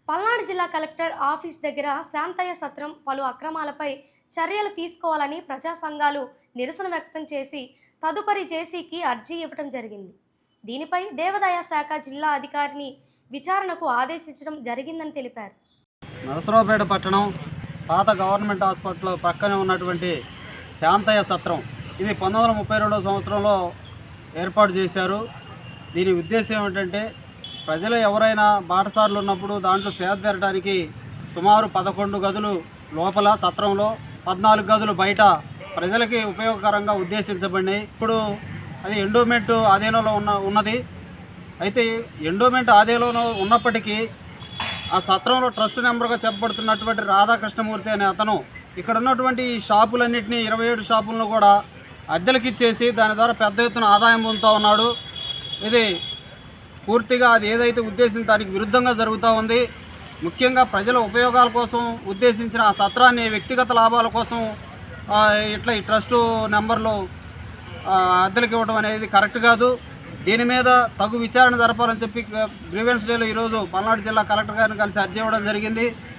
పల్నాడు జిల్లా collector office దగ్గర శాంతయ్య సత్రం పలు అక్రమాలపై చర్యలు తీసుకోవాలని ప్రజా సంఘాలు నిరసన వ్యక్తం చేసి తదుపరి జేసీకి అర్జీ ఇవ్వడం జరిగింది. దీనిపై దేవాదాయ శాఖ జిల్లా అధికారిని విచారణకు ఆదేశించడం జరిగిందని తెలిపారు. నరసరావుపేట పట్టణం పాత గవర్నమెంట్ హాస్పిటల్ పక్కనే ఉన్నటువంటి శాంతయ్య సత్రం ఇది 1932 సంవత్సరంలో ఏర్పాటు చేశారు. దీని ఉద్దేశం ఏమిటంటే ప్రజలు ఎవరైనా బాటసార్లు ఉన్నప్పుడు దాంట్లో సేద తీరడానికి సుమారు 11 గదులు లోపల సత్రంలో 14 గదులు బయట ప్రజలకి ఉపయోగకరంగా ఉద్దేశించబడినాయి. ఇప్పుడు అది ఎండోమెంట్ ఆధీనంలో ఉన్నది. అయితే ఎండోమెంట్ ఆధీనంలో ఉన్నప్పటికీ ఆ సత్రంలో ట్రస్ట్ నెంబర్గా చెప్పబడుతున్నటువంటి రాధాకృష్ణమూర్తి అనే అతను ఇక్కడ ఉన్నటువంటి షాపులన్నింటినీ 27 షాపులను కూడా అద్దెలకు ఇచ్చేసి దాని ద్వారా పెద్ద ఎత్తున ఆదాయం పొందుతూ ఉన్నాడు. ఇది పూర్తిగా అది ఏదైతే ఉద్దేశించి దానికి విరుద్ధంగా జరుగుతూ ఉంది. ముఖ్యంగా ప్రజల ఉపయోగాల కోసం ఉద్దేశించిన ఆ సత్రాన్ని వ్యక్తిగత లాభాల కోసం ఇట్లా ఈ ట్రస్టు నెంబర్లు అద్దెలకు ఇవ్వడం అనేది కరెక్ట్ కాదు. దీని మీద తగు విచారణ జరపాలని చెప్పి గ్రీవెన్స్ డేలో ఈరోజు పల్నాడు జిల్లా కలెక్టర్ గారిని కలిసి అర్జీ ఇవ్వడం జరిగింది.